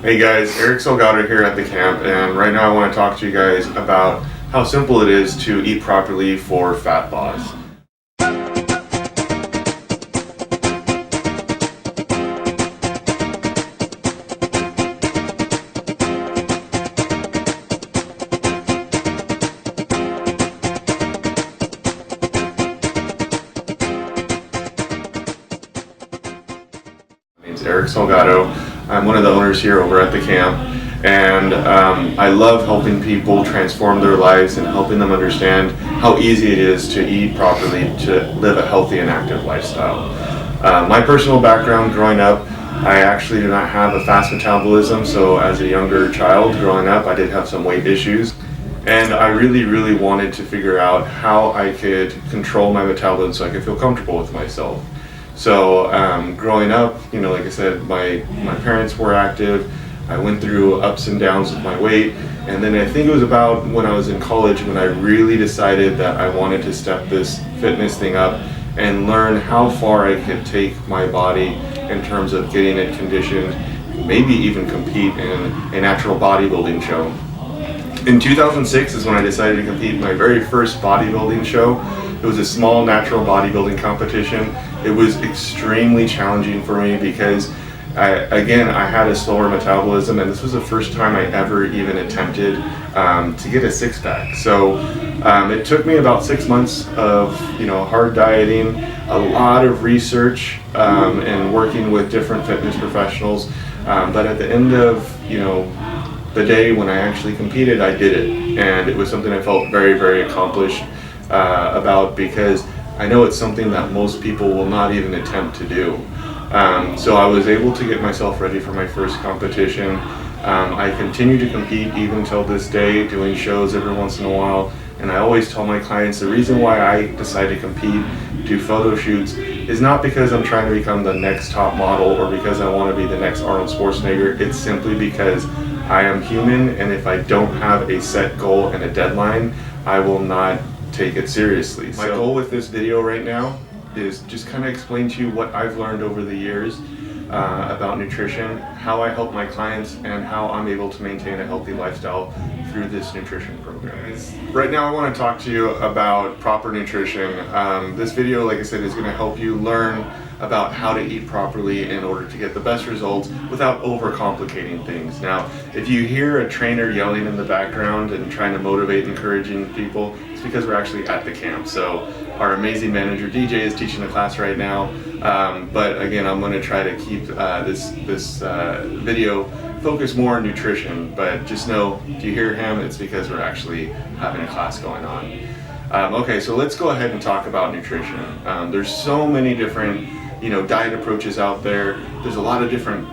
Hey guys, Erick Salgado here at the camp, and right now I want to talk to you guys about how simple it is to eat properly for fat loss. My name's Erick Salgado. I'm one of the owners here over at the camp, and I love helping people transform their lives and helping them understand how easy it is to eat properly, to live a healthy and active lifestyle. My personal background growing up, I actually do not have a fast metabolism, so as a younger child growing up, I did have some weight issues. And I really wanted to figure out how I could control my metabolism so I could feel comfortable with myself. So growing up, like I said, my parents were active. I went through ups and downs with my weight, and then I think it was about when I was in college when I really decided that I wanted to step this fitness thing up and learn how far I could take my body in terms of getting it conditioned, maybe even compete in a natural bodybuilding show. In 2006 is when I decided to compete in my very first bodybuilding show. It was a small natural bodybuilding competition. It was extremely challenging for me because I had a slower metabolism, and this was the first time I ever even attempted to get a six-pack. So it took me about 6 months of hard dieting, a lot of research, and working with different fitness professionals. But at the end of the day when I actually competed, I did it, and it was something I felt very accomplished about, because I know it's something that most people will not even attempt to do. So I was able to get myself ready for my first competition. I continue to compete even till this day, doing shows every once in a while. And I always tell my clients the reason why I decide to compete, do photo shoots, is not because I'm trying to become the next top model or because I want to be the next Arnold Schwarzenegger. It's simply because I am human, and if I don't have a set goal and a deadline, I will not take it seriously. My goal with this video right now is just kind of explain to you what I've learned over the years about nutrition, how I help my clients, and how I'm able to maintain a healthy lifestyle through this nutrition program. Right now I want to talk to you about proper nutrition. This video, like I said, is going to help you learn about how to eat properly in order to get the best results without overcomplicating things. Now, if you hear a trainer yelling in the background and trying to motivate, encouraging people, it's because we're actually at the camp. So our amazing manager DJ is teaching the class right now. But again, I'm going to try to keep this video focused more on nutrition. But just know, if you hear him, it's because we're actually having a class going on. Okay, so let's go ahead and talk about nutrition. There's so many different diet approaches out there. There's a lot of different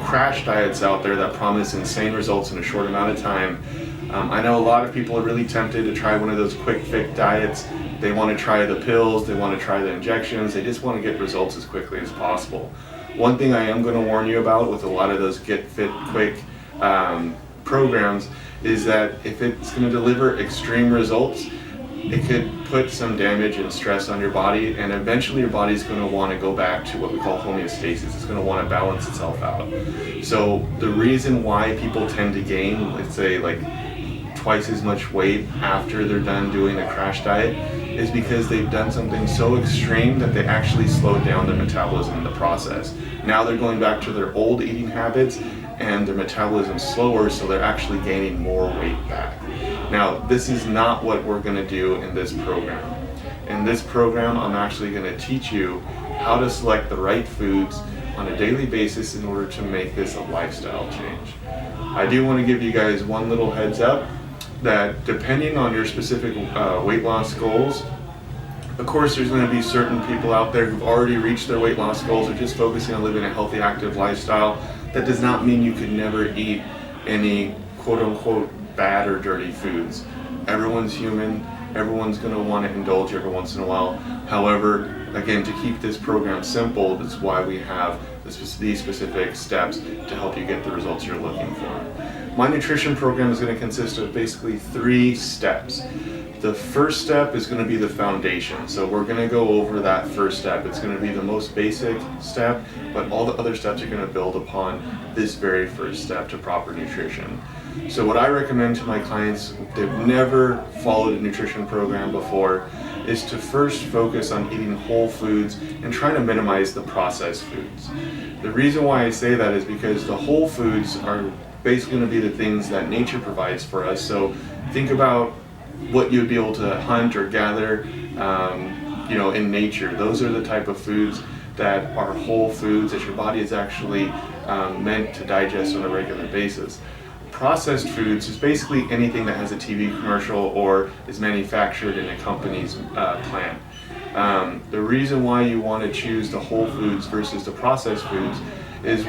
crash diets out there that promise insane results in a short amount of time. I know a lot of people are really tempted to try one of those quick fix diets. They want to try the pills, they want to try the injections, they just want to get results as quickly as possible. One thing I am going to warn you about with a lot of those get fit quick programs is that if it's going to deliver extreme results, it could put some damage and stress on your body, and eventually your body's going to want to go back to what we call homeostasis. It's going to want to balance itself out. So the reason why people tend to gain, let's say, like twice as much weight after they're done doing a crash diet is because they've done something so extreme that they actually slowed down their metabolism in the process. Now they're going back to their old eating habits, and their metabolism's slower, so they're actually gaining more weight back. Now, this is not what we're going to do in this program. In this program, I'm actually going to teach you how to select the right foods on a daily basis in order to make this a lifestyle change. I do want to give you guys one little heads up that depending on your specific weight loss goals, of course there's going to be certain people out there who've already reached their weight loss goals or just focusing on living a healthy, active lifestyle. That does not mean you could never eat any quote-unquote bad or dirty foods. Everyone's human. Everyone's going to want to indulge every once in a while. However, again, to keep this program simple, that's why we have these specific steps to help you get the results you're looking for. My nutrition program is going to consist of basically 3 steps. The first step is going to be the foundation. So we're going to go over that first step. It's going to be the most basic step, but all the other steps are going to build upon this very first step to proper nutrition. So what I recommend to my clients, if they've never followed a nutrition program before, is to first focus on eating whole foods and trying to minimize the processed foods. The reason why I say that is because the whole foods are basically going to be the things that nature provides for us. So think about what you'd be able to hunt or gather in nature. Those are the type of foods that are whole foods that your body is actually meant to digest on a regular basis. Processed foods is basically anything that has a TV commercial or is manufactured in a company's plant. The reason why you want to choose the whole foods versus the processed foods is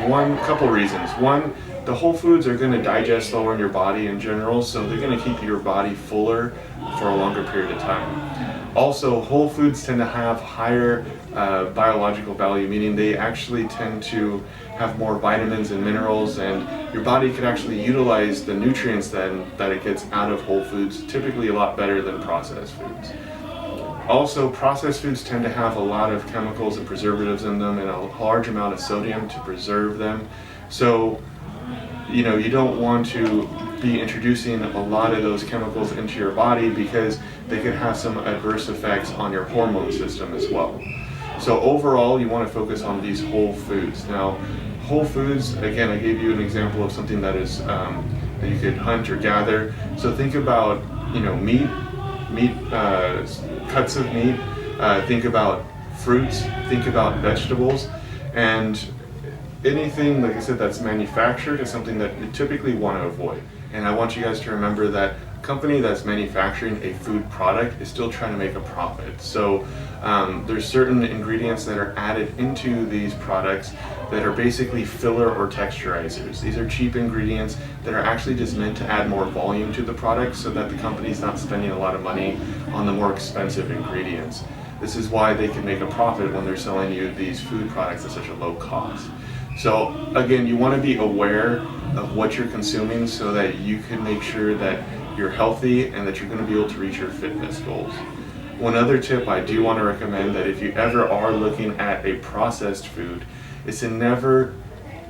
couple reasons. One, the whole foods are going to digest slower in your body in general, so they're going to keep your body fuller for a longer period of time. Also, whole foods tend to have higher biological value, meaning they actually tend to have more vitamins and minerals, and your body could actually utilize the nutrients that it gets out of whole foods typically a lot better than processed foods. Also, processed foods tend to have a lot of chemicals and preservatives in them and a large amount of sodium to preserve them. So, you don't want to be introducing a lot of those chemicals into your body because they could have some adverse effects on your hormone system as well. So overall, you want to focus on these whole foods. Now, whole foods, again, I gave you an example of something that is that you could hunt or gather. So think about, meat, cuts of meat. Think about fruits. Think about vegetables, and anything, like I said, that's manufactured is something that you typically want to avoid. And I want you guys to remember that a company that's manufacturing a food product is still trying to make a profit. So there's certain ingredients that are added into these products that are basically filler or texturizers. These are cheap ingredients that are actually just meant to add more volume to the product so that the company's not spending a lot of money on the more expensive ingredients. This is why they can make a profit when they're selling you these food products at such a low cost. So again, you want to be aware of what you're consuming so that you can make sure that you're healthy and that you're going to be able to reach your fitness goals. One other tip I do want to recommend, that if you ever are looking at a processed food, is to never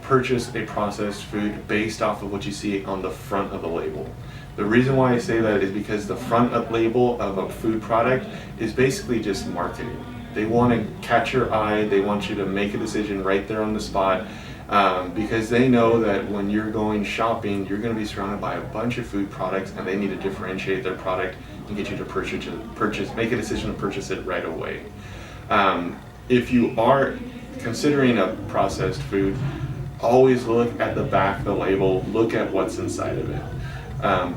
purchase a processed food based off of what you see on the front of the label. The reason why I say that is because the front of label of a food product is basically just marketing. They want to catch your eye, they want you to make a decision right there on the spot, because they know that when you're going shopping, you're going to be surrounded by a bunch of food products, and they need to differentiate their product and get you to make a decision to purchase it right away. If you are considering a processed food, always look at the back of the label, look at what's inside of it.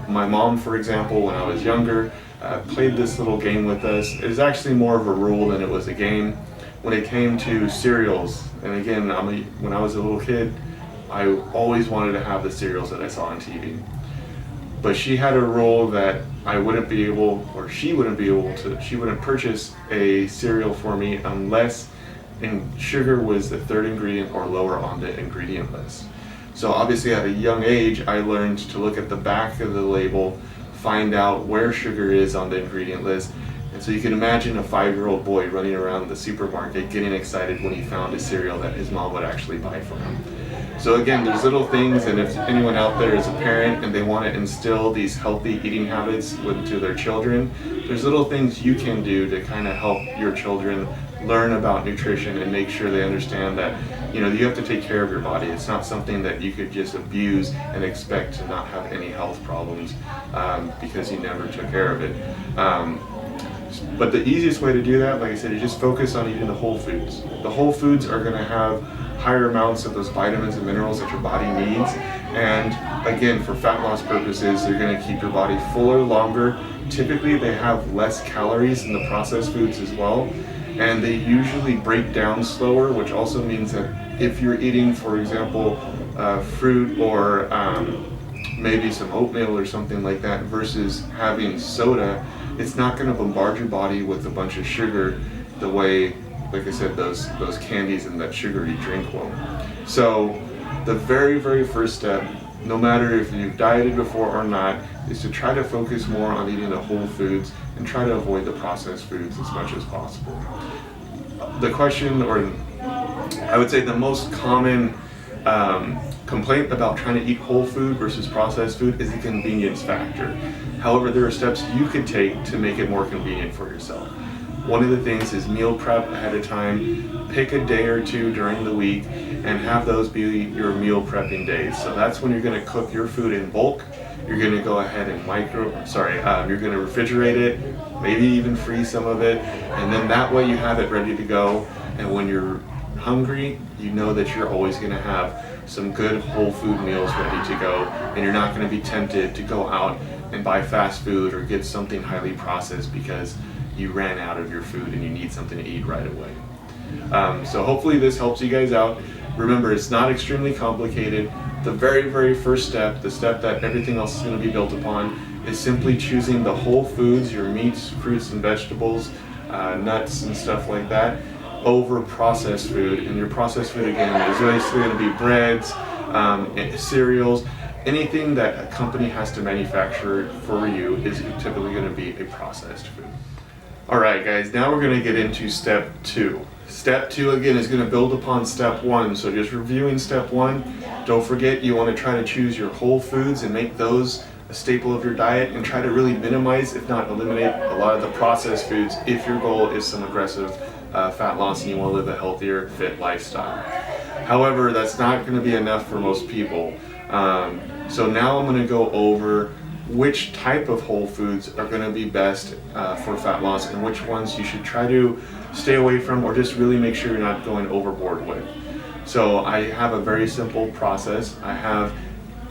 My mom, for example, when I was younger, played this little game with us. It was actually more of a rule than it was a game. When it came to cereals, and again, when I was a little kid, I always wanted to have the cereals that I saw on TV. But she had a rule that she wouldn't purchase a cereal for me unless sugar was the third ingredient or lower on the ingredient list. So obviously at a young age, I learned to look at the back of the label, find out where sugar is on the ingredient list. And so you can imagine a 5-year-old boy running around the supermarket getting excited when he found a cereal that his mom would actually buy for him. So again, there's little things, and if anyone out there is a parent and they want to instill these healthy eating habits into their children, there's little things you can do to kind of help your children learn about nutrition and make sure they understand that you have to take care of your body. It's not something that you could just abuse and expect to not have any health problems because you never took care of it. But the easiest way to do that, like I said, is just focus on eating the whole foods. The whole foods are going to have higher amounts of those vitamins and minerals that your body needs. And again, for fat loss purposes, they're going to keep your body fuller longer. Typically, they have less calories than the processed foods as well. And they usually break down slower, which also means that if you're eating, for example, fruit or maybe some oatmeal or something like that versus having soda, it's not going to bombard your body with a bunch of sugar the way like I said, those candies and that sugary drink will. So the very, very first step, no matter if you've dieted before or not, is to try to focus more on eating the whole foods and try to avoid the processed foods as much as possible. The question, or I would say the most common complaint about trying to eat whole food versus processed food is the convenience factor. However, there are steps you could take to make it more convenient for yourself. One of the things is meal prep ahead of time. Pick a day or two during the week and have those be your meal prepping days. So that's when you're going to cook your food in bulk. You're going to go ahead and you're going to refrigerate it, maybe even freeze some of it, and then that way you have it ready to go. And when you're hungry, you know that you're always going to have some good whole food meals ready to go, and you're not going to be tempted to go out and buy fast food or get something highly processed because you ran out of your food and you need something to eat right away. So hopefully this helps you guys out. Remember, it's not extremely complicated. The very, very first step, the step that everything else is going to be built upon, is simply choosing the whole foods, your meats, fruits, and vegetables, nuts and stuff like that, over processed food. And your processed food, again, is basically going to be breads, cereals. Anything that a company has to manufacture for you is typically going to be a processed food. All right, guys, now we're going to get into step 2. Step 2, again, is going to build upon step 1. So just reviewing step 1, don't forget you want to try to choose your whole foods and make those a staple of your diet, and try to really minimize, if not eliminate, a lot of the processed foods if your goal is some aggressive fat loss and you want to live a healthier, fit lifestyle. However, that's not going to be enough for most people. So now I'm going to go over which type of whole foods are going to be best for fat loss and which ones you should try to stay away from or just really make sure you're not going overboard with. So I have a very simple process. I have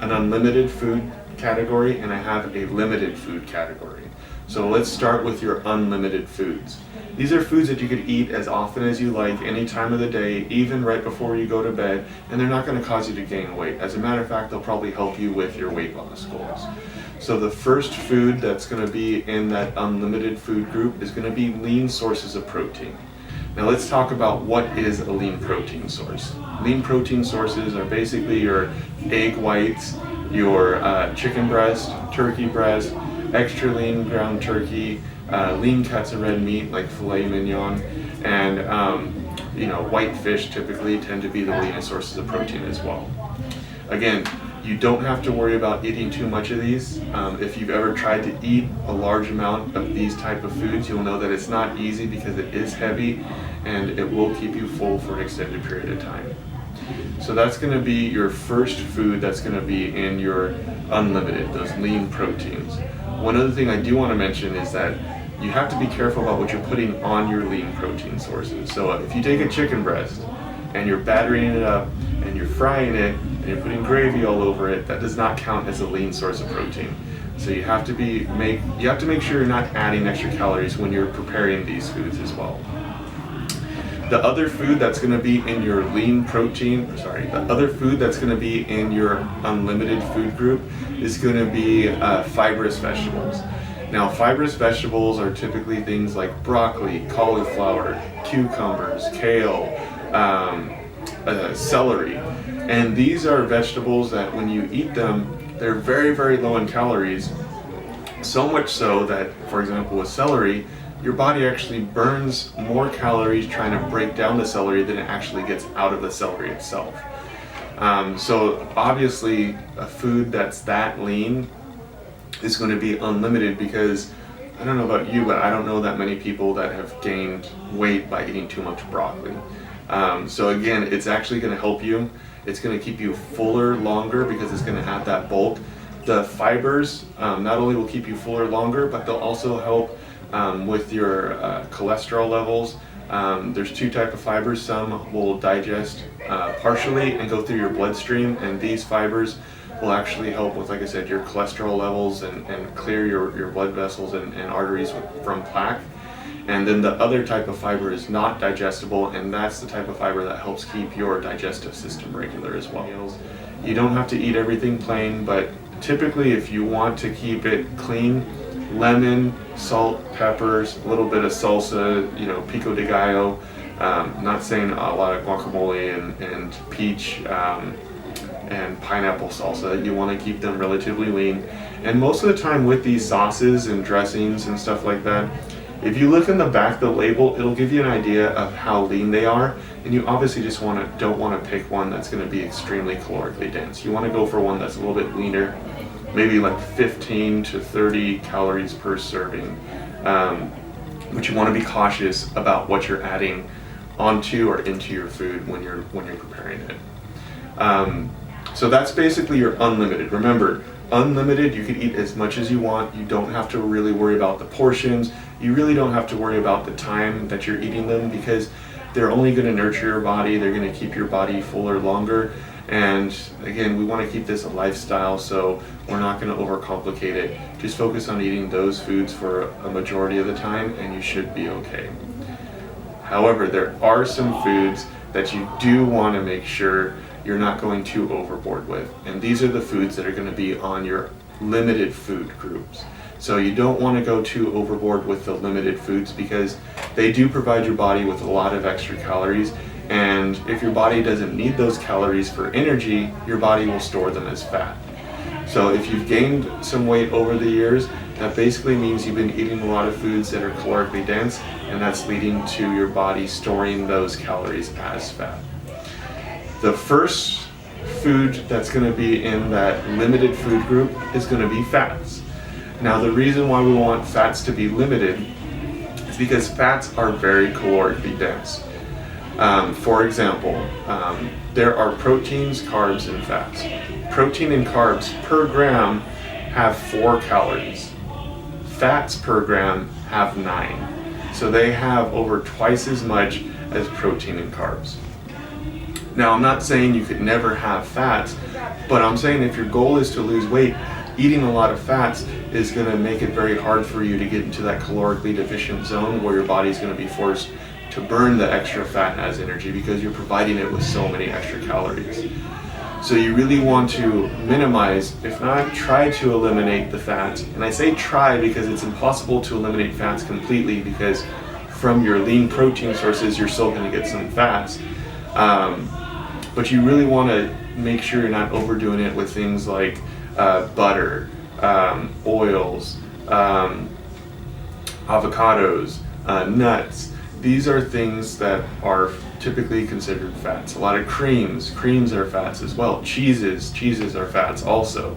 an unlimited food category and I have a limited food category. So let's start with your unlimited foods. These are foods that you could eat as often as you like, any time of the day, even right before you go to bed, and they're not going to cause you to gain weight. As a matter of fact, they'll probably help you with your weight loss goals. So the first food that's going to be in that unlimited food group is going to be lean sources of protein. Now let's talk about what is a lean protein source. Lean protein sources are basically your egg whites, your chicken breast, turkey breast, extra lean ground turkey, lean cuts of red meat like filet mignon, and white fish typically tend to be the leanest sources of protein as well. Again, you don't have to worry about eating too much of these. If you've ever tried to eat a large amount of these type of foods, you'll know that it's not easy because it is heavy and it will keep you full for an extended period of time. So that's going to be your first food that's going to be in your unlimited, those lean proteins. One other thing I do want to mention is that you have to be careful about what you're putting on your lean protein sources. So if you take a chicken breast and you're battering it up and you're frying it and you're putting gravy all over it, that does not count as a lean source of protein. So you have to make sure you're not adding extra calories when you're preparing these foods as well. The other food that's going to be in your the other food that's going to be in your unlimited food group is going to be fibrous vegetables. Now, fibrous vegetables are typically things like broccoli, cauliflower, cucumbers, kale, celery. And these are vegetables that when you eat them, they're very, very low in calories. So much so that, for example, with celery, your body actually burns more calories trying to break down the celery than it actually gets out of the celery itself. So obviously a food that's that lean is going to be unlimited because I don't know about you, but I don't know that many people that have gained weight by eating too much broccoli. So again, it's actually going to help you. It's going to keep you fuller longer because it's going to have that bulk. The fibers not only will keep you fuller longer, but they'll also help with your cholesterol levels. There's two types of fibers. Some will digest partially and go through your bloodstream, and these fibers will actually help with, like I said, your cholesterol levels and clear your blood vessels and arteries from plaque. And then the other type of fiber is not digestible, and that's the type of fiber that helps keep your digestive system regular as well. You don't have to eat everything plain, but typically if you want to keep it clean, lemon, salt, peppers, a little bit of salsa, pico de gallo, Not saying a lot of guacamole and peach and pineapple salsa. You want to keep them relatively lean. And most of the time with these sauces and dressings and stuff like that, if you look in the back of the label, it'll give you an idea of how lean they are. And you obviously just don't want to pick one that's going to be extremely calorically dense. You want to go for one that's a little bit leaner, maybe like 15 to 30 calories per serving. But you want to be cautious about what you're adding onto or into your food when you're preparing it. So that's basically your unlimited. Remember, unlimited, you can eat as much as you want. You don't have to really worry about the portions. You really don't have to worry about the time that you're eating them, because they're only going to nurture your body. They're going to keep your body fuller longer. And again, we want to keep this a lifestyle, so we're not going to overcomplicate it. Just focus on eating those foods for a majority of the time, and you should be okay. However, there are some foods that you do want to make sure you're not going too overboard with. And these are the foods that are going to be on your limited food groups. So you don't want to go too overboard with the limited foods, because they do provide your body with a lot of extra calories. And if your body doesn't need those calories for energy, your body will store them as fat. So if you've gained some weight over the years, that basically means you've been eating a lot of foods that are calorically dense, and that's leading to your body storing those calories as fat. The first food that's going to be in that limited food group is going to be fats. Now, the reason why we want fats to be limited is because fats are very calorically dense. For example, there are proteins, carbs, and fats. Protein and carbs per gram have 4 calories. Fats per gram have 9. So they have over twice as much as protein and carbs. Now, I'm not saying you could never have fats, but I'm saying if your goal is to lose weight, eating a lot of fats is going to make it very hard for you to get into that calorically deficient zone where your body's going to be forced to burn the extra fat as energy, because you're providing it with so many extra calories. So you really want to minimize, if not try to eliminate the fats. And I say try because it's impossible to eliminate fats completely, because from your lean protein sources, you're still going to get some fats. But you really want to make sure you're not overdoing it with things like butter, oils, avocados, nuts. These are things that are typically considered fats. A lot of creams are fats as well. Cheeses are fats also.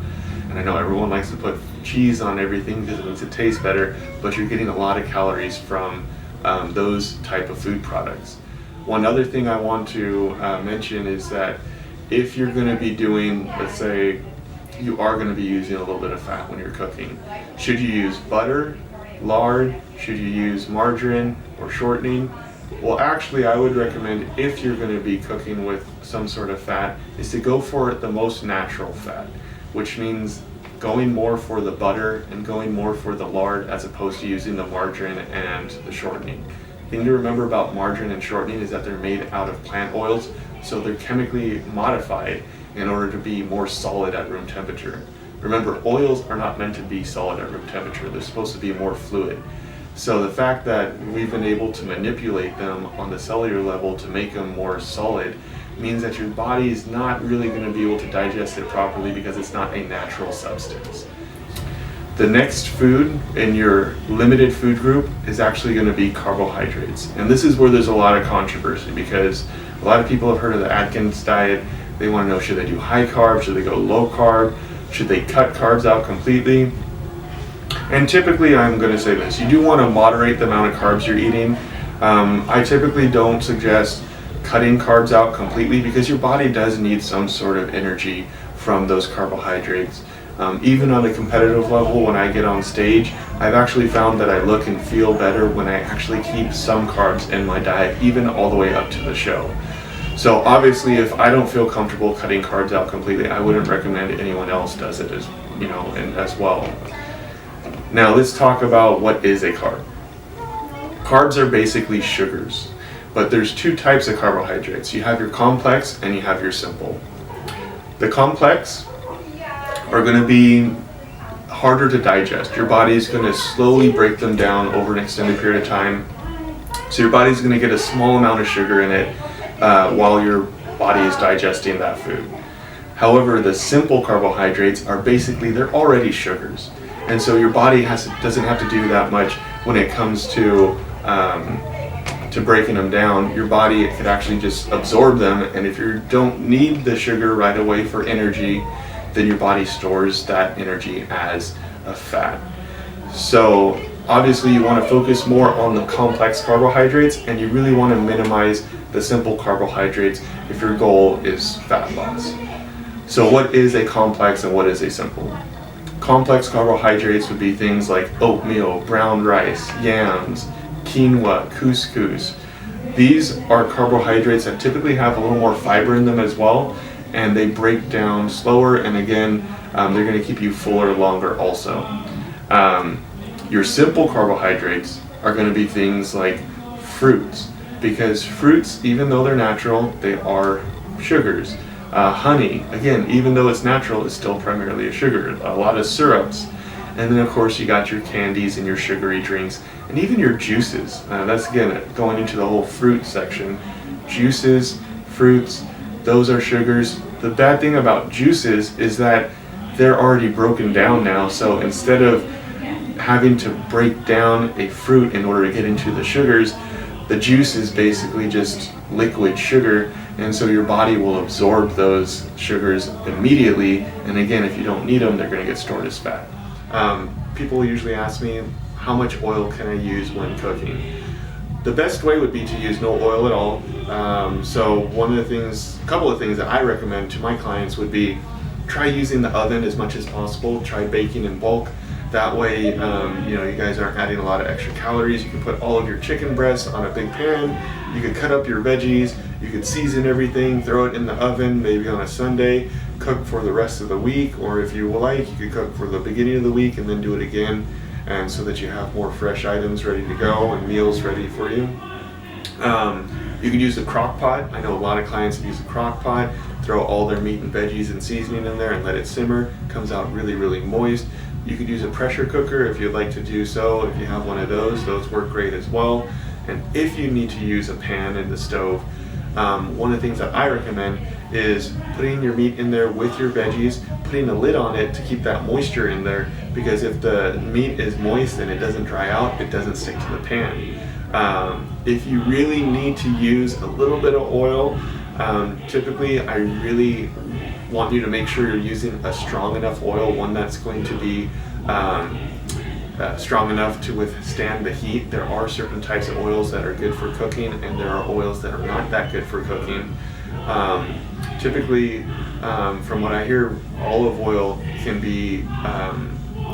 And I know everyone likes to put cheese on everything because it makes it taste better, but you're getting a lot of calories from those type of food products. One other thing I want to mention is that if you're going to be doing, let's say you are going to be using a little bit of fat when you're cooking, should you use butter, lard, should you use margarine or shortening? Well, actually, I would recommend, if you're going to be cooking with some sort of fat, is to go for the most natural fat, which means going more for the butter and going more for the lard as opposed to using the margarine and the shortening. The thing to remember about margarine and shortening is that they're made out of plant oils, so they're chemically modified in order to be more solid at room temperature. Remember, oils are not meant to be solid at room temperature. They're supposed to be more fluid. So the fact that we've been able to manipulate them on the cellular level to make them more solid means that your body is not really going to be able to digest it properly, because it's not a natural substance. The next food in your limited food group is actually going to be carbohydrates. And this is where there's a lot of controversy, because a lot of people have heard of the Atkins diet. They want to know, should they do high carb? Should they go low carb? Should they cut carbs out completely? And typically, I'm going to say this: you do want to moderate the amount of carbs you're eating. I typically don't suggest cutting carbs out completely, because your body does need some sort of energy from those carbohydrates. Even on a competitive level, when I get on stage, I've actually found that I look and feel better when I actually keep some carbs in my diet, even all the way up to the show. So obviously, if I don't feel comfortable cutting carbs out completely, I wouldn't recommend anyone else does it as well. Now let's talk about what is a carb. Carbs are basically sugars, but there's 2 types of carbohydrates. You have your complex and you have your simple. The complex are going to be harder to digest. Your body is going to slowly break them down over an extended period of time, So your body's going to get a small amount of sugar in it while your body is digesting that food. However, the simple carbohydrates are basically, they're already sugars. And so your body doesn't have to do that much when it comes to breaking them down. Your body could actually just absorb them, and if you don't need the sugar right away for energy, then your body stores that energy as a fat. So obviously you want to focus more on the complex carbohydrates, and you really want to minimize the simple carbohydrates if your goal is fat loss. So what is a complex and what is a simple? Complex carbohydrates would be things like oatmeal, brown rice, yams, quinoa, couscous. These are carbohydrates that typically have a little more fiber in them as well, and they break down slower, and again, they're going to keep you fuller longer also. Your simple carbohydrates are going to be things like fruits, because fruits, even though they're natural, they are sugars. Honey, again, even though it's natural, is still primarily a sugar. A lot of syrups. And then of course you got your candies and your sugary drinks, and even your juices. That's again going into the whole fruit section. Juices, fruits, those are sugars. The bad thing about juices is that they're already broken down now, so instead of having to break down a fruit in order to get into the sugars, the juice is basically just liquid sugar, and so your body will absorb those sugars immediately, and again, if you don't need them, they're going to get stored as fat. People usually ask me, how much oil can I use when cooking? The best way would be to use no oil at all. So a couple of things that I recommend to my clients would be, try using the oven as much as possible, try baking in bulk. That way, you guys aren't adding a lot of extra calories. You can put all of your chicken breasts on a big pan. You could cut up your veggies. You could season everything, throw it in the oven, maybe on a Sunday, cook for the rest of the week, or if you like, you could cook for the beginning of the week and then do it again, and so that you have more fresh items ready to go and meals ready for you. You can use a crock pot. I know a lot of clients use a crock pot, throw all their meat and veggies and seasoning in there and let it simmer. Comes out really, really moist. You could use a pressure cooker if you'd like to do so. If you have one of those work great as well. And if you need to use a pan in the stove, one of the things that I recommend is putting your meat in there with your veggies, putting a lid on it to keep that moisture in there, because if the meat is moist and it doesn't dry out, it doesn't stick to the pan. If you really need to use a little bit of oil, typically I really want you to make sure you're using a strong enough oil, one that's going to be strong enough to withstand the heat. There are certain types of oils that are good for cooking, and there are oils that are not that good for cooking. Typically, from what I hear, olive oil can be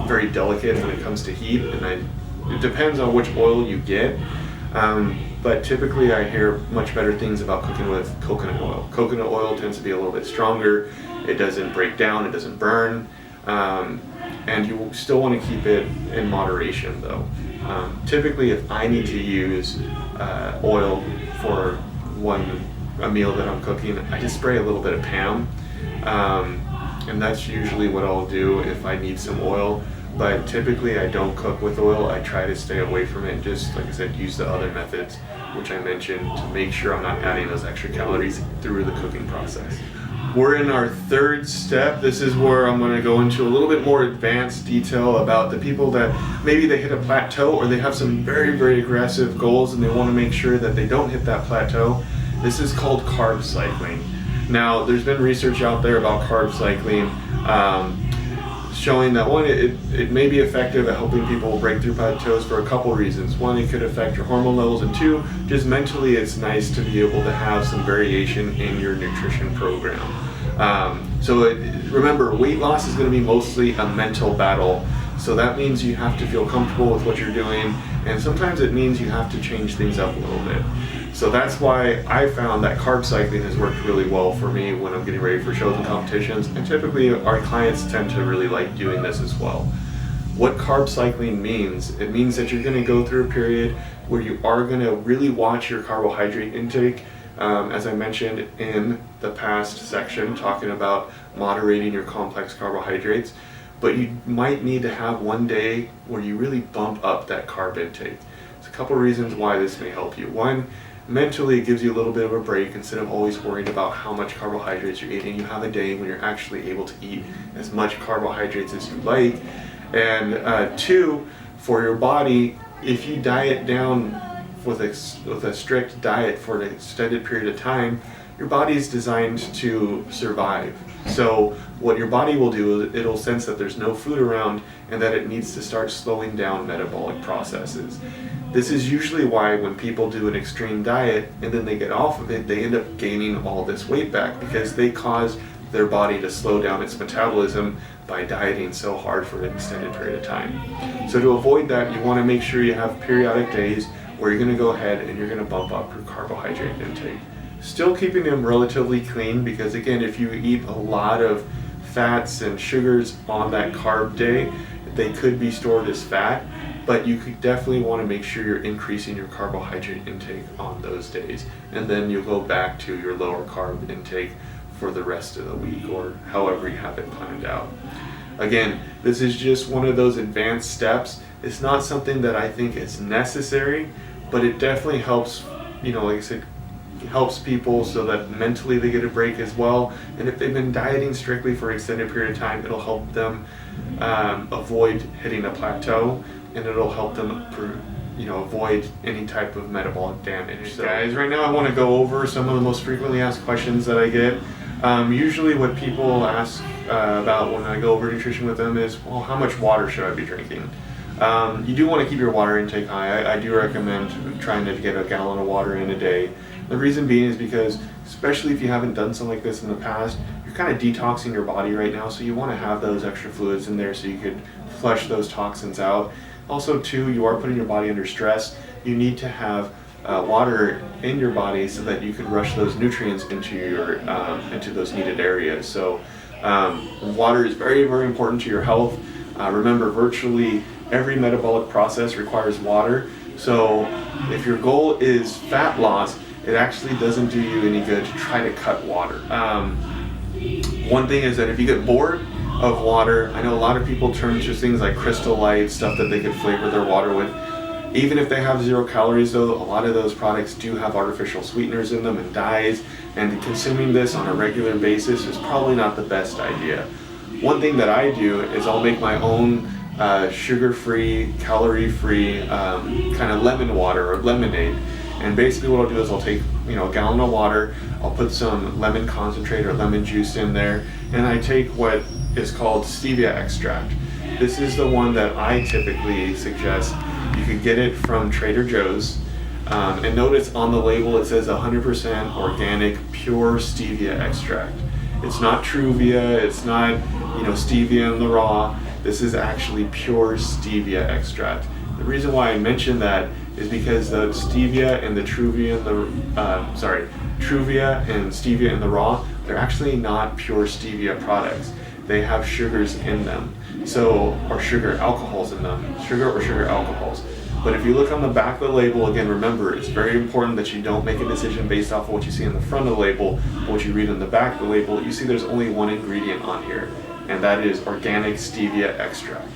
very delicate when it comes to heat, and it depends on which oil you get. But typically I hear much better things about cooking with coconut oil. Coconut oil tends to be a little bit stronger. It doesn't break down, it doesn't burn. And you still want to keep it in moderation though. Typically if I need to use oil for a meal that I'm cooking, I just spray a little bit of Pam. And that's usually what I'll do if I need some oil. But typically I don't cook with oil. I try to stay away from it and just, like I said, use the other methods which I mentioned to make sure I'm not adding those extra calories through the cooking process. We're in our third step. This is where I'm going to go into a little bit more advanced detail about the people that maybe they hit a plateau, or they have some very, very aggressive goals and they want to make sure that they don't hit that plateau. This is called carb cycling. Now, there's been research out there about carb cycling showing that one, it may be effective at helping people break through plateaus for a couple reasons. One, it could affect your hormone levels, and two, just mentally it's nice to be able to have some variation in your nutrition program. Remember, weight loss is going to be mostly a mental battle, so that means you have to feel comfortable with what you're doing, and sometimes it means you have to change things up a little bit. So that's why I found that carb cycling has worked really well for me when I'm getting ready for shows and competitions, and typically our clients tend to really like doing this as well. What carb cycling means, it means that you're going to go through a period where you are going to really watch your carbohydrate intake, as I mentioned in the past section, talking about moderating your complex carbohydrates, but you might need to have one day where you really bump up that carb intake. So couple reasons why this may help you. One, mentally it gives you a little bit of a break. Instead of always worrying about how much carbohydrates you're eating, you have a day when you're actually able to eat as much carbohydrates as you like. And two, for your body, if you diet down with a strict diet for an extended period of time, your body is designed to survive. So what your body will do is it'll sense that there's no food around and that it needs to start slowing down metabolic processes. This is usually why when people do an extreme diet and then they get off of it, they end up gaining all this weight back, because they cause their body to slow down its metabolism by dieting so hard for an extended period of time. So to avoid that, you want to make sure you have periodic days where you're going to go ahead and you're going to bump up your carbohydrate intake. Still keeping them relatively clean, because again, if you eat a lot of fats and sugars on that carb day, they could be stored as fat, but you could definitely want to make sure you're increasing your carbohydrate intake on those days, and then you'll go back to your lower carb intake for the rest of the week, or however you have it planned out. Again, this is just one of those advanced steps. It's not something that I think is necessary, but it definitely helps, like I said, helps people so that mentally they get a break as well. And if they've been dieting strictly for an extended period of time, it'll help them avoid hitting a plateau, and it'll help them avoid any type of metabolic damage. So guys, right now I want to go over some of the most frequently asked questions that I get. Usually what people ask about when I go over nutrition with them is, well, how much water should I be drinking? You do want to keep your water intake high. I do recommend trying to get a gallon of water in a day. The reason being is because, especially if you haven't done something like this in the past, you're kind of detoxing your body right now, so you want to have those extra fluids in there so you could flush those toxins out. Also, too, you are putting your body under stress. You need to have water in your body so that you can rush those nutrients into your into those needed areas. So water is very, very important to your health. Remember, virtually every metabolic process requires water. So if your goal is fat loss, it actually doesn't do you any good to try to cut water. One thing is that if you get bored of water, I know a lot of people turn to things like Crystal Light, stuff that they could flavor their water with. Even if they have 0 calories though, a lot of those products do have artificial sweeteners in them and dyes, and consuming this on a regular basis is probably not the best idea. One thing that I do is I'll make my own sugar-free, calorie-free kind of lemon water or lemonade. And basically what I'll do is I'll take a gallon of water, I'll put some lemon concentrate or lemon juice in there, and I take what is called stevia extract. This is the one that I typically suggest. You can get it from Trader Joe's, and notice on the label it says 100% organic pure stevia extract. It's not Truvia, it's not stevia in the raw. This is actually pure stevia extract. The reason why I mention that is because the stevia and the Truvia and stevia in the raw, they're actually not pure stevia products. They have sugars in them, or sugar alcohols in them, sugar or sugar alcohols. But if you look on the back of the label, again, remember, it's very important that you don't make a decision based off of what you see in the front of the label, but what you read in the back of the label. You see there's only one ingredient on here, and that is organic stevia extract.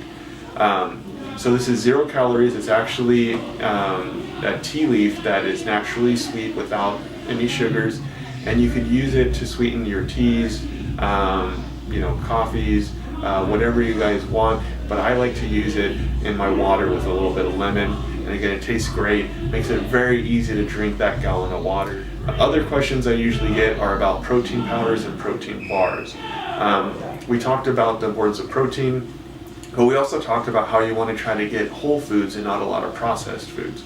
So this is 0 calories. It's actually a tea leaf that is naturally sweet without any sugars, and you could use it to sweeten your teas, coffees, whatever you guys want. But I like to use it in my water with a little bit of lemon, and again, it tastes great. Makes it very easy to drink that gallon of water. Other questions I usually get are about protein powders and protein bars. We talked about the words of protein, but we also talked about how you want to try to get whole foods and not a lot of processed foods.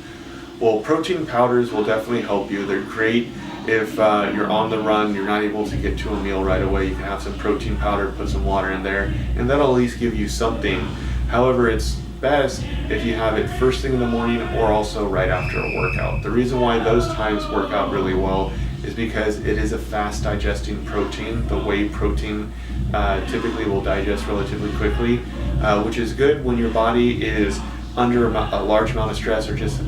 Well, protein powders will definitely help you. They're great if you're on the run, you're not able to get to a meal right away. You can have some protein powder, put some water in there, and that'll at least give you something. However, it's best if you have it first thing in the morning or also right after a workout. The reason why those times work out really well is because it is a fast digesting protein. The whey protein typically will digest relatively quickly, which is good when your body is under a large amount of stress or just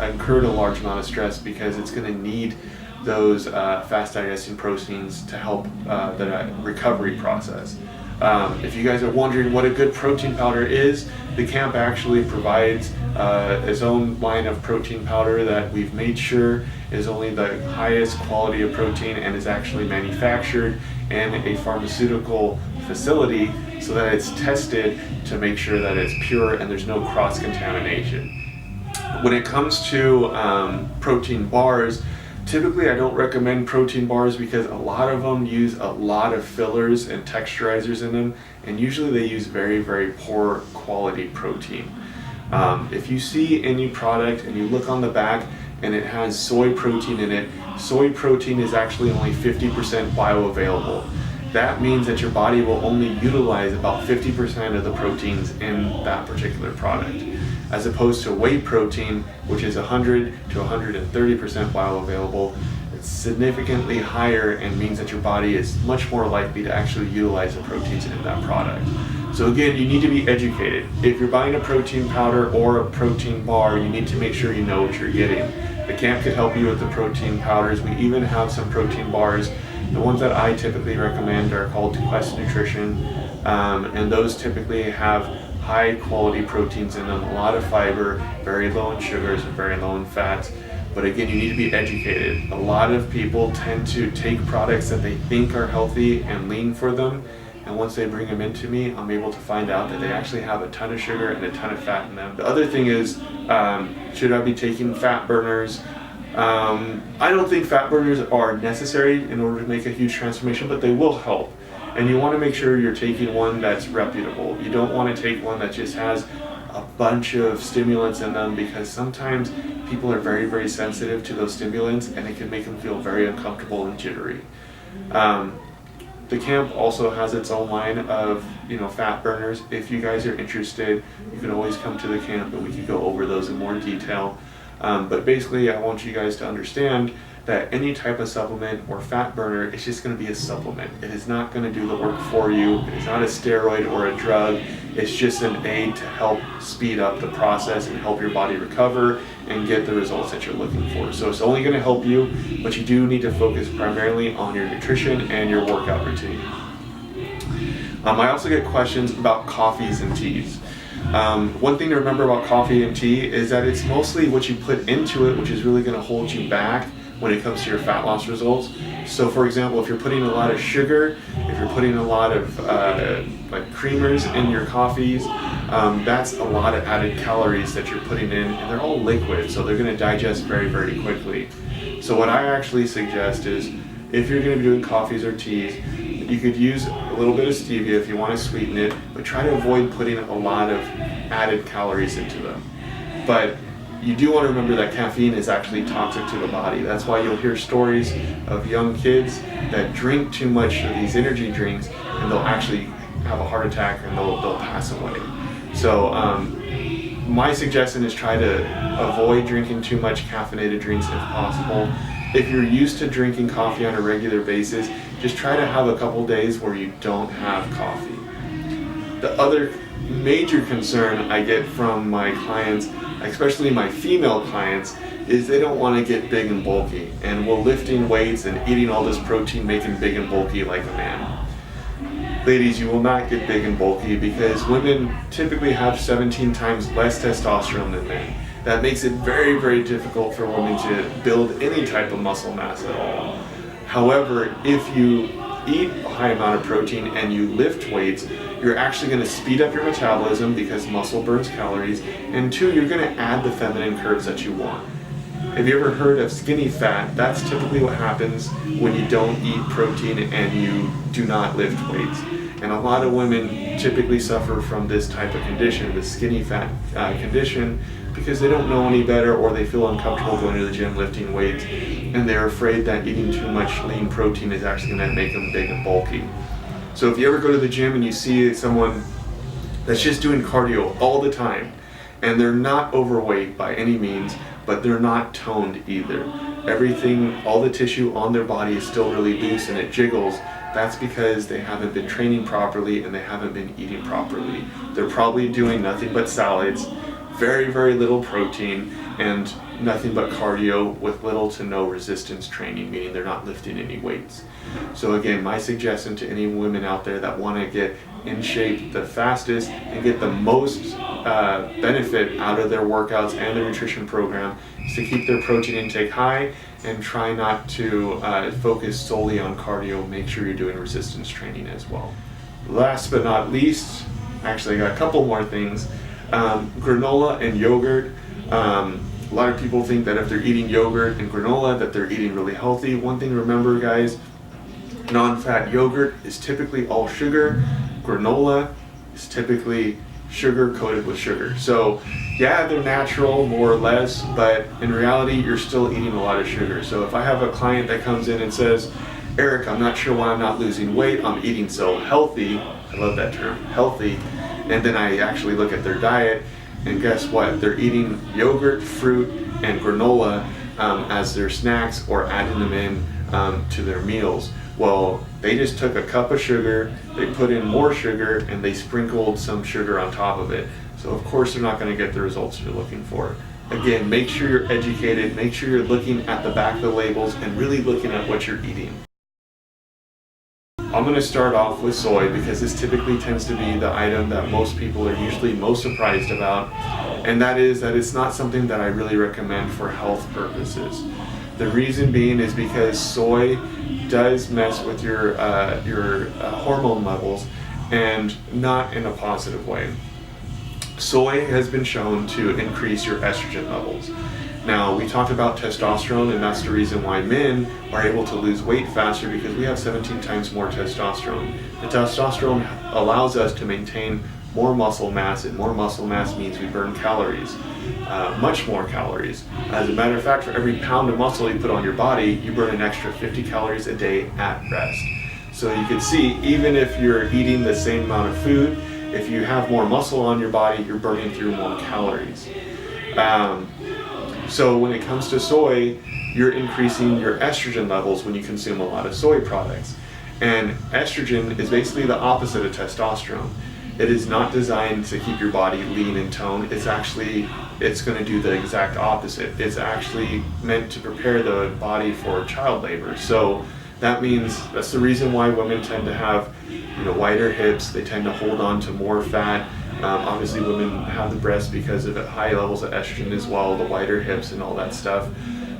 incurred a large amount of stress, because it's going to need those fast digesting proteins to help the recovery process. If you guys are wondering what a good protein powder is, the camp actually provides its own line of protein powder that we've made sure is only the highest quality of protein and is actually manufactured in a pharmaceutical facility so that it's tested to make sure that it's pure and there's no cross-contamination. When it comes to protein bars, typically I don't recommend protein bars because a lot of them use a lot of fillers and texturizers in them, and usually they use very, very poor quality protein. If you see any product and you look on the back and it has soy protein in it, soy protein is actually only 50% bioavailable. That means that your body will only utilize about 50% of the proteins in that particular product, as opposed to whey protein, which is 100 to 130% bioavailable. It's significantly higher and means that your body is much more likely to actually utilize the proteins in that product. So again, you need to be educated. If you're buying a protein powder or a protein bar, you need to make sure you know what you're getting. The camp could help you with the protein powders. We even have some protein bars. The ones that I typically recommend are called Quest Nutrition, and those typically have high quality proteins in them, a lot of fiber, very low in sugars, and very low in fats. But again, you need to be educated. A lot of people tend to take products that they think are healthy and lean for them, and once they bring them into me, I'm able to find out that they actually have a ton of sugar and a ton of fat in them. The other thing is, should I be taking fat burners? I don't think fat burners are necessary in order to make a huge transformation, but they will help. And you want to make sure you're taking one that's reputable. You don't want to take one that just has a bunch of stimulants in them, because sometimes people are very, very sensitive to those stimulants and it can make them feel very uncomfortable and jittery. The camp also has its own line of fat burners. If you guys are interested, you can always come to the camp and we can go over those in more detail. But basically, I want you guys to understand that any type of supplement or fat burner is just going to be a supplement. It is not going to do the work for you. It is not a steroid or a drug. It's just an aid to help speed up the process and help your body recover and get the results that you're looking for. So it's only going to help you, but you do need to focus primarily on your nutrition and your workout routine. I also get questions about coffees and teas. One thing to remember about coffee and tea is that it's mostly what you put into it, which is really going to hold you back when it comes to your fat loss results. So for example, if you're putting a lot of sugar, if you're putting a lot of like creamers in your coffees, that's a lot of added calories that you're putting in, and they're all liquid, so they're going to digest very, very quickly. So what I actually suggest is, if you're going to be doing coffees or teas, you could use a little bit of stevia if you want to sweeten it, but try to avoid putting a lot of added calories into them. But you do want to remember that caffeine is actually toxic to the body. That's why you'll hear stories of young kids that drink too much of these energy drinks and they'll actually have a heart attack and they'll pass away. So my suggestion is try to avoid drinking too much caffeinated drinks if possible. If you're used to drinking coffee on a regular basis, just try to have a couple days where you don't have coffee. The other major concern I get from my clients, especially my female clients, is they don't want to get big and bulky, and will lifting weights and eating all this protein make them big and bulky like a man. Ladies, you will not get big and bulky because women typically have 17 times less testosterone than men. That makes it very, very difficult for women to build any type of muscle mass at all. However, if you eat a high amount of protein and you lift weights, you're actually going to speed up your metabolism because muscle burns calories, and two, you're going to add the feminine curves that you want. Have you ever heard of skinny fat? That's typically what happens when you don't eat protein and you do not lift weights. And a lot of women typically suffer from this type of condition, the skinny fat condition, because they don't know any better, or they feel uncomfortable going to the gym lifting weights, and they're afraid that eating too much lean protein is actually going to make them big and bulky. So if you ever go to the gym and you see someone that's just doing cardio all the time, and they're not overweight by any means, but they're not toned either. Everything, all the tissue on their body is still really loose and it jiggles. That's because they haven't been training properly and they haven't been eating properly. They're probably doing nothing but salads, very, very little protein, and nothing but cardio with little to no resistance training, meaning they're not lifting any weights. So again, my suggestion to any women out there that want to get in shape the fastest and get the most benefit out of their workouts and their nutrition program is to keep their protein intake high and try not to focus solely on cardio. Make sure you're doing resistance training as well. Last but not least, actually I got a couple more things. Granola and yogurt. A lot of people think that if they're eating yogurt and granola that they're eating really healthy. One thing to remember, guys, non-fat yogurt is typically all sugar. Granola is typically sugar coated with sugar. So yeah, they're natural more or less, but in reality you're still eating a lot of sugar. So if I have a client that comes in and says, Eric, I'm not sure why I'm not losing weight, I'm eating so healthy, I love that term, healthy, and then I actually look at their diet, and guess what? They're eating yogurt, fruit, and granola as their snacks or adding them in to their meals. Well, they just took a cup of sugar, they put in more sugar, and they sprinkled some sugar on top of it. So of course they're not going to get the results you're looking for. Again, make sure you're educated, make sure you're looking at the back of the labels and really looking at what you're eating. I'm going to start off with soy because this typically tends to be the item that most people are usually most surprised about, and that is that it's not something that I really recommend for health purposes. The reason being is because soy does mess with your hormone levels, and not in a positive way. Soy has been shown to increase your estrogen levels. Now, we talked about testosterone, and that's the reason why men are able to lose weight faster, because we have 17 times more testosterone. The testosterone allows us to maintain more muscle mass, and more muscle mass means we burn calories, much more calories. As a matter of fact, for every pound of muscle you put on your body, you burn an extra 50 calories a day at rest. So you can see, even if you're eating the same amount of food, if you have more muscle on your body, you're burning through more calories. So when it comes to soy, you're increasing your estrogen levels when you consume a lot of soy products. And estrogen is basically the opposite of testosterone. It is not designed to keep your body lean and toned. It's going to do the exact opposite. It's actually meant to prepare the body for child labor. So that means that's the reason why women tend to have, wider hips. They tend to hold on to more fat. Obviously women have the breast because of high levels of estrogen as well, the wider hips and all that stuff.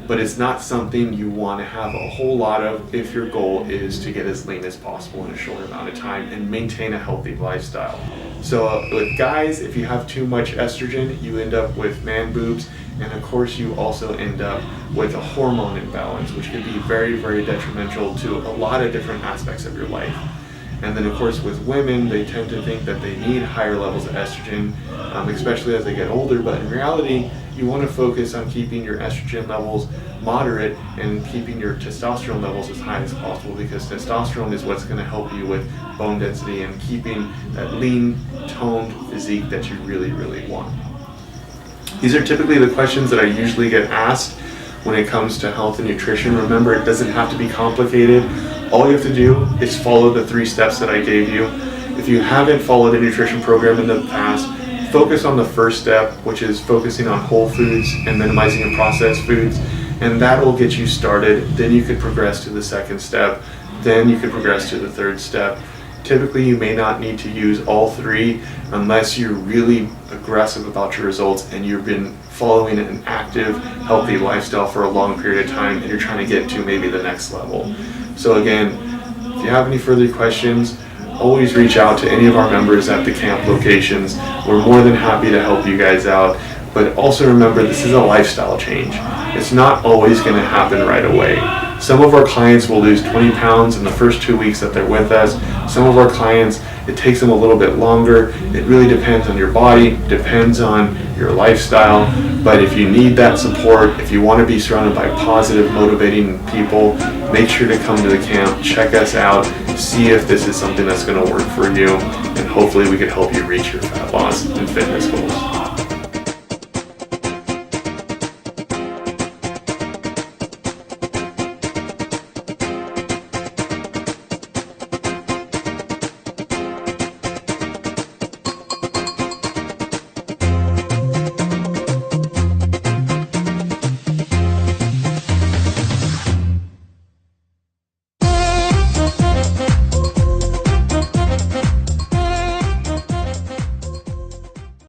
But it's not something you want to have a whole lot of if your goal is to get as lean as possible in a short amount of time and maintain a healthy lifestyle. So with guys, if you have too much estrogen, you end up with man boobs, and of course you also end up with a hormone imbalance, which can be very, very detrimental to a lot of different aspects of your life. And then of course with women, they tend to think that they need higher levels of estrogen, especially as they get older, but in reality, you want to focus on keeping your estrogen levels moderate and keeping your testosterone levels as high as possible, because testosterone is what's going to help you with bone density and keeping that lean, toned physique that you really, really want. These are typically the questions that I usually get asked when it comes to health and nutrition. Remember, it doesn't have to be complicated. All you have to do is follow the 3 steps that I gave you. If you haven't followed a nutrition program in the past, focus on the first step, which is focusing on whole foods and minimizing the processed foods, and that will get you started. Then you could progress to the second step, then you could progress to the third step. Typically, you may not need to use all 3 unless you're really aggressive about your results and you've been following an active, healthy lifestyle for a long period of time and you're trying to get to maybe the next level. So again, if you have any further questions, always reach out to any of our members at the camp locations. We're more than happy to help you guys out. But also remember, this is a lifestyle change. It's not always going to happen right away. Some of our clients will lose 20 pounds in the first 2 weeks that they're with us. Some of our clients, it takes them a little bit longer. It really depends on your body, depends on your lifestyle. But if you need that support, if you want to be surrounded by positive, motivating people, make sure to come to the camp, check us out, see if this is something that's going to work for you, and hopefully we can help you reach your fat loss and fitness goals.